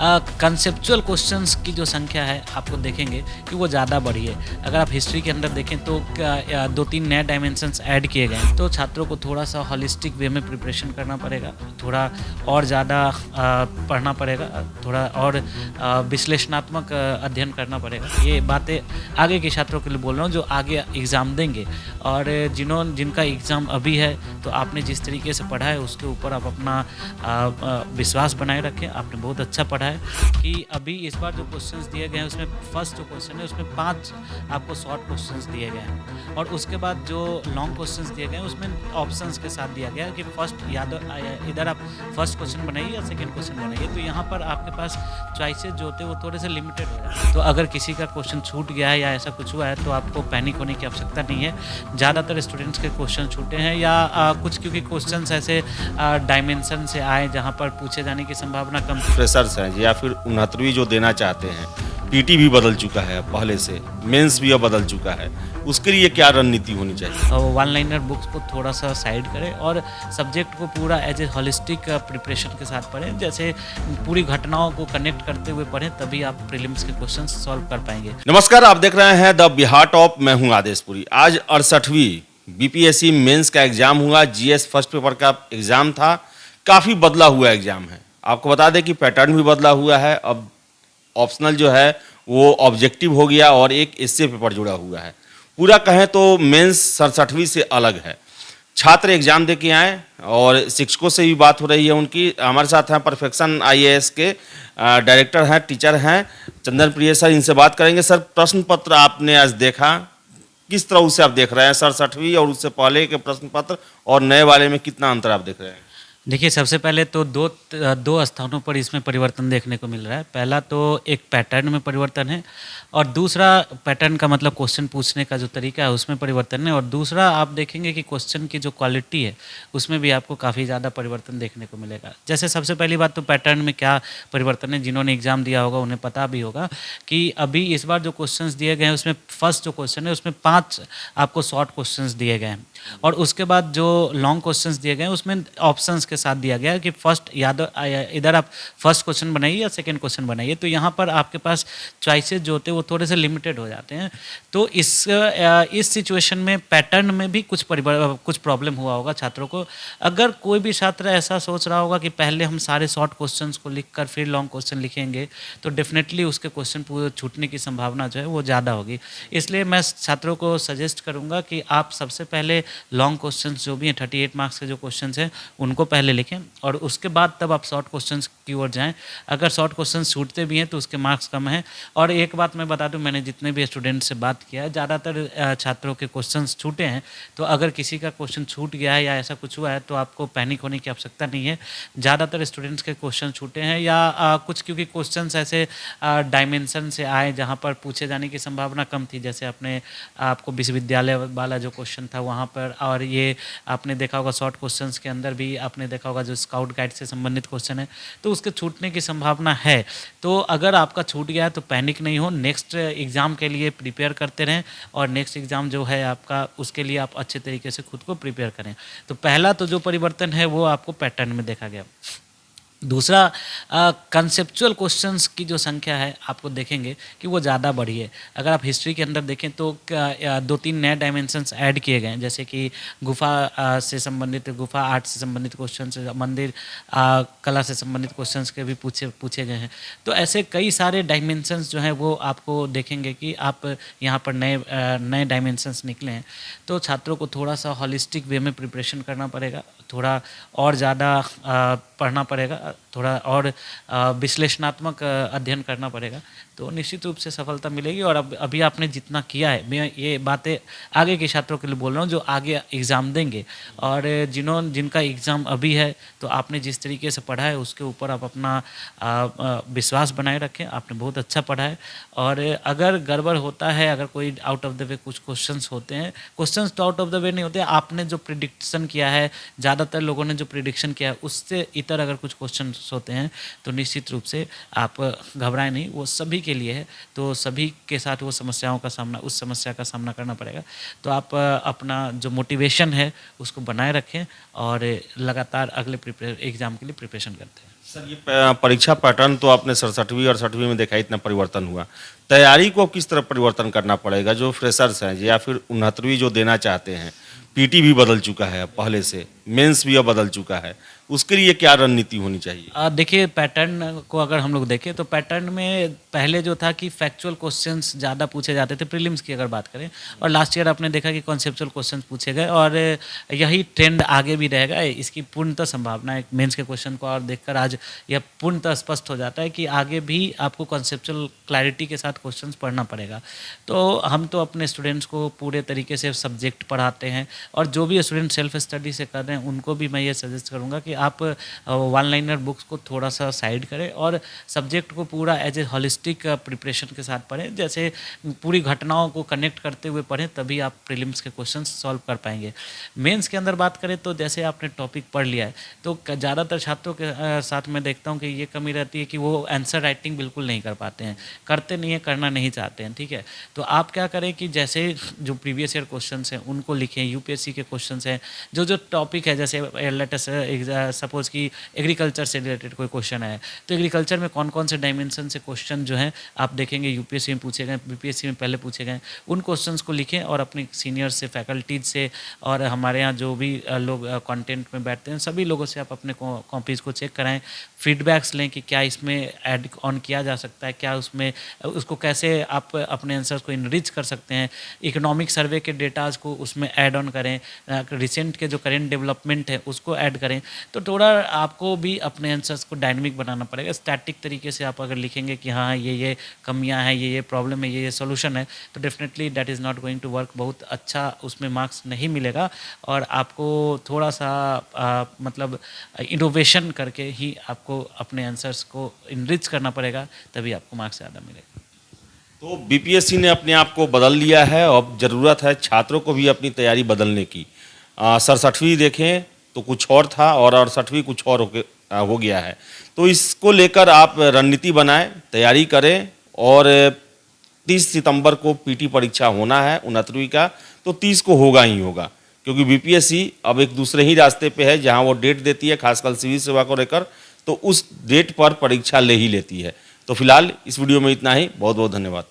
Conceptual questions की जो संख्या है आपको देखेंगे कि वो ज़्यादा बढ़ी है। अगर आप हिस्ट्री के अंदर देखें तो 2-3 नए डायमेंशंस ऐड किए गए हैं। तो छात्रों को थोड़ा-सा होलिस्टिक वे में प्रिपरेशन करना पड़ेगा, थोड़ा और ज़्यादा पढ़ना पड़ेगा, थोड़ा और विश्लेषणात्मक अध्ययन करना पड़ेगा। ये बातें आगे के छात्रों के लिए बोल रहा हूँ जो आगे एग्ज़ाम देंगे, और जिनका एग्ज़ाम अभी है तो आपने जिस तरीके से पढ़ा है उसके ऊपर आप अपना विश्वास बनाए रखें। आपने बहुत अच्छा पढ़ा है कि अभी इस बार जो क्वेश्चंस दिए गए हैं उसमें फर्स्ट जो क्वेश्चन है उसमें 5 आपको शॉर्ट क्वेश्चंस दिए गए हैं, और उसके बाद जो लॉन्ग क्वेश्चंस दिए गए हैं उसमें ऑप्शंस के साथ दिया गया है कि फर्स्ट या तो इधर आप फर्स्ट क्वेश्चन बनाइए या सेकंड क्वेश्चन बनाइए। तो यहाँ पर आपके पास चॉइसेस जो होते हैं वो थोड़े से लिमिटेड हो जाते हैं। तो अगर किसी का क्वेश्चन छूट गया है या ऐसा कुछ हुआ है तो आपको पैनिक होने की आवश्यकता नहीं है। ज़्यादातर स्टूडेंट्स के क्वेश्चन छूटे हैं या कुछ क्योंकि क्वेश्चंस ऐसे डायमेंशन से आए जहाँ पर पूछे जाने की संभावना कम। फ्रेशर्स हैं या फिर 69वीं जो देना चाहते हैं, पीटी भी बदल चुका है पहले से, मेंस भी अब बदल चुका है, उसके लिए क्या रणनीति होनी चाहिए? वन लाइनर बुक्स को थोड़ा सा साइड करें और सब्जेक्ट को पूरा एज ए होलिस्टिक प्रिपरेशन के साथ पढ़ें। जैसे पूरी घटनाओं को कनेक्ट करते हुए पढ़ें, तभी आप प्रीलिम्स के क्वेश्चन सॉल्व कर पाएंगे। नमस्कार, आप देख रहे हैं द बिहार टॉप, मैं हूं आदेशपुरी। आज 68वीं बीपीएससी मेंस का एग्जाम हुआ, जीएस फर्स्ट पेपर का एग्जाम था। काफ़ी बदला हुआ एग्जाम है। आपको बता दें कि पैटर्न भी बदला हुआ है। अब ऑप्शनल जो है वो ऑब्जेक्टिव हो गया और एक एसए पेपर जुड़ा हुआ है। पूरा कहें तो मेंस 67वीं से अलग है। छात्र एग्जाम दे के आए और शिक्षकों से भी बात हो रही है उनकी। हमारे साथ हैं परफेक्शन आईएएस के डायरेक्टर हैं, टीचर हैं, चंदन प्रिय सर। इनसे बात करेंगे। सर, प्रश्न पत्र आपने आज देखा, किस तरह उसे आप देख रहे हैं? 67वीं और उससे पहले के प्रश्न पत्र और नए वाले में कितना अंतर आप देख रहे हैं? देखिए, सबसे पहले तो दो स्थानों पर इसमें परिवर्तन देखने को मिल रहा है। पहला तो एक पैटर्न में परिवर्तन है, और दूसरा पैटर्न का मतलब क्वेश्चन पूछने का जो तरीका है उसमें परिवर्तन है, और दूसरा आप देखेंगे कि क्वेश्चन की जो क्वालिटी है उसमें भी आपको काफ़ी ज़्यादा परिवर्तन देखने को मिलेगा। जैसे सबसे पहली बात तो पैटर्न में क्या परिवर्तन है, जिन्होंने एग्ज़ाम दिया होगा उन्हें पता भी होगा कि अभी इस बार जो क्वेश्चन दिए गए हैं उसमें फर्स्ट जो क्वेश्चन है उसमें 5 आपको शॉर्ट क्वेश्चन दिए गए हैं, और उसके बाद जो लॉन्ग क्वेश्चंस दिए गए हैं उसमें ऑप्शंस के साथ दिया गया है कि फर्स्ट या तो इधर आप फर्स्ट क्वेश्चन बनाइए या सेकंड क्वेश्चन बनाइए। तो यहाँ पर आपके पास चॉइसेस जो होते हैं वो थोड़े से लिमिटेड हो जाते हैं। तो इस सिचुएशन में पैटर्न में भी कुछ प्रॉब्लम हुआ होगा छात्रों को। अगर कोई भी छात्र ऐसा सोच रहा होगा कि पहले हम सारे शॉर्ट क्वेश्चंस को लिखकर फिर लॉन्ग क्वेश्चन लिखेंगे तो डेफिनेटली उसके क्वेश्चन छूटने की संभावना जो है वो ज़्यादा होगी। इसलिए मैं छात्रों को सजेस्ट करूँगा कि आप सबसे पहले लॉन्ग क्वेश्चंस जो भी हैं 38 मार्क्स के जो क्वेश्चंस हैं उनको पहले लिखें, और उसके बाद तब आप शॉर्ट क्वेश्चंस की ओर जाएं। अगर शॉर्ट क्वेश्चंस छूटते भी हैं तो उसके मार्क्स कम हैं। और एक बात मैं बता दूं, मैंने जितने भी स्टूडेंट से बात किया है ज़्यादातर छात्रों के क्वेश्चंस छूटे हैं। तो अगर किसी का क्वेश्चन छूट गया है या ऐसा कुछ हुआ है तो आपको पैनिक होने की आवश्यकता नहीं है। ज़्यादातर स्टूडेंट्स के क्वेश्चन छूटे हैं या कुछ क्योंकि क्वेश्चंस ऐसे डायमेंशन से आए जहाँ पर पूछे जाने की संभावना कम थी। जैसे आपको विश्वविद्यालय वाला जो क्वेश्चन था वहाँ पर, और ये आपने देखा होगा शॉर्ट क्वेश्चंस के अंदर भी आपने देखा होगा जो स्काउट गाइड से संबंधित क्वेश्चन है तो उसके छूटने की संभावना है। तो अगर आपका छूट गया है तो पैनिक नहीं हो, नेक्स्ट एग्ज़ाम के लिए प्रिपेयर करते रहें, और नेक्स्ट एग्ज़ाम जो है आपका उसके लिए आप अच्छे तरीके से खुद को प्रिपेयर करें। तो पहला तो जो परिवर्तन है वो आपको पैटर्न में देखा गया। दूसरा, कंसेप्चुअल क्वेश्चंस की जो संख्या है आपको देखेंगे कि वो ज़्यादा बढ़ी है। अगर आप हिस्ट्री के अंदर देखें तो 2-3 नए डायमेंशंस ऐड किए गए हैं, जैसे कि गुफा से संबंधित, गुफा आर्ट से संबंधित क्वेश्चंस, मंदिर कला से संबंधित क्वेश्चंस के भी पूछे गए हैं। तो ऐसे कई सारे डायमेंशंस जो हैं वो आपको देखेंगे कि आप यहाँ पर नए डायमेंशंस निकले हैं। तो छात्रों को थोड़ा सा होलिस्टिक वे में प्रिपरेशन करना पड़ेगा, थोड़ा और ज़्यादा पढ़ना पड़ेगा, थोड़ा और विश्लेषणात्मक अध्ययन करना पड़ेगा, तो निश्चित रूप से सफलता मिलेगी। और अब अभी आपने जितना किया है, मैं ये बातें आगे के छात्रों के लिए बोल रहा हूँ जो आगे एग्ज़ाम देंगे, और जिनका एग्ज़ाम अभी है तो आपने जिस तरीके से पढ़ा है उसके ऊपर आप अपना विश्वास बनाए रखें। आपने बहुत अच्छा पढ़ा है, और अगर गड़बड़ होता है, अगर कोई आउट ऑफ द वे कुछ क्वेश्चंस होते हैं, क्वेश्चंस तो आउट ऑफ द वे नहीं होते, आपने जो प्रिडिक्शन किया है, ज़्यादातर लोगों ने जो प्रिडिक्शन किया है उससे इतर अगर कुछ क्वेश्चन होते हैं तो निश्चित रूप से आप घबराएं नहीं, वो सभी के लिए है। तो सभी के साथ वो उस समस्या का सामना करना पड़ेगा। तो आप अपना जो मोटिवेशन है उसको बनाए रखें और लगातार अगले एग्ज़ाम के लिए प्रिपरेशन करते हैं। सर ये परीक्षा पैटर्न तो आपने 67वीं 68वीं में देखा, इतना परिवर्तन हुआ। तैयारी को किस तरह परिवर्तन करना पड़ेगा जो फ्रेशर्स हैं या फिर 69वीं जो देना चाहते हैं? पीटी भी बदल चुका है अब पहले से, मेंस भी अब बदल चुका है, उसके लिए क्या रणनीति होनी चाहिए? देखिए, पैटर्न को अगर हम लोग देखें तो पैटर्न में पहले जो था कि फैक्चुअल क्वेश्चंस ज़्यादा पूछे जाते थे प्रीलिम्स की अगर बात करें, और लास्ट ईयर आपने देखा कि कॉन्सेप्चुअल क्वेश्चंस पूछे गए, और यही ट्रेंड आगे भी रहेगा। इसकी पूर्णतः संभावना है। मेंस के क्वेश्चन को और देखकर आज यह पूर्णतः स्पष्ट हो जाता है कि आगे भी आपको कॉन्सेप्चुअल क्लैरिटी के साथ क्वेश्चंस पढ़ना पड़ेगा। तो हम तो अपने स्टूडेंट्स को पूरे तरीके से सब्जेक्ट पढ़ाते हैं, और जो भी स्टूडेंट सेल्फ स्टडी से कर रहे हैं उनको भी मैं ये सजेस्ट करूँगा कि आप वन लाइनर बुक्स को थोड़ा सा साइड करें और सब्जेक्ट को पूरा एज ए हॉलिस्टिक प्रिपरेशन के साथ पढ़ें। जैसे पूरी घटनाओं को कनेक्ट करते हुए पढ़ें, तभी आप प्रीलिम्स के क्वेश्चन सॉल्व कर पाएंगे। मेंस के अंदर बात करें तो जैसे आपने टॉपिक पढ़ लिया है, तो ज़्यादातर छात्रों के साथ मैं देखता हूँ कि ये कमी रहती है कि वो आंसर राइटिंग बिल्कुल नहीं कर पाते हैं, करते नहीं है, करना नहीं चाहते हैं। ठीक है, तो आप क्या करें कि जैसे जो प्रीवियस ईयर क्वेश्चन हैं उनको लिखें, यूपीएससी के क्वेश्चन हैं, जो जो टॉपिक है, जैसे लेटेस्ट सपोज कि एग्रीकल्चर से रिलेटेड कोई क्वेश्चन है, तो एग्रीकल्चर में कौन कौन से डायमेंशन से क्वेश्चन जो हैं आप देखेंगे यूपीएससी में पूछे गए, बीपीएससी में पहले पूछे गए, उन क्वेश्चंस को लिखें और अपने सीनियर से, फैकल्टीज से, और हमारे यहाँ जो भी लोग कंटेंट में बैठते हैं सभी लोगों से आप अपने कॉपीज़ को चेक कराएं, फीडबैक्स लें कि क्या इसमें ऐड ऑन किया जा सकता है, क्या उसमें उसको कैसे आप अपने आंसर्स को इनरिच कर सकते हैं। इकोनॉमिक सर्वे के डेटाज को उसमें ऐड ऑन करें, रिसेंट के जो करेंट डेवलपमेंट है उसको ऐड करें। तो थोड़ा आपको भी अपने आंसर्स को डायनामिक बनाना पड़ेगा। स्टैटिक तरीके से आप अगर लिखेंगे कि हाँ ये कमियां हैं, ये प्रॉब्लम है, ये सोल्यूशन है, तो definitely that is not going to work. बहुत अच्छा उसमें मार्क्स नहीं मिलेगा, और आपको थोड़ा सा मतलब इनोवेशन करके ही आपको अपने आंसर्स को इनरिच करना पड़ेगा, तभी आपको मार्क्स ज़्यादा मिलेगा। तो बीपीएससी ने अपने आप को बदल लिया है, अब ज़रूरत है छात्रों को भी अपनी तैयारी बदलने की। 67वीं देखें तो कुछ और था और 68वीं कुछ और हो गया है। तो इसको लेकर आप रणनीति बनाएं, तैयारी करें, और 30 सितंबर को पीटी परीक्षा होना है 69वीं का, तो 30 को होगा ही होगा, क्योंकि बीपीएससी अब एक दूसरे ही रास्ते पे है, जहां वो डेट देती है खासकर सिविल सेवा को लेकर, तो उस डेट पर परीक्षा ले ही लेती है। तो फिलहाल इस वीडियो में इतना ही। बहुत बहुत धन्यवाद।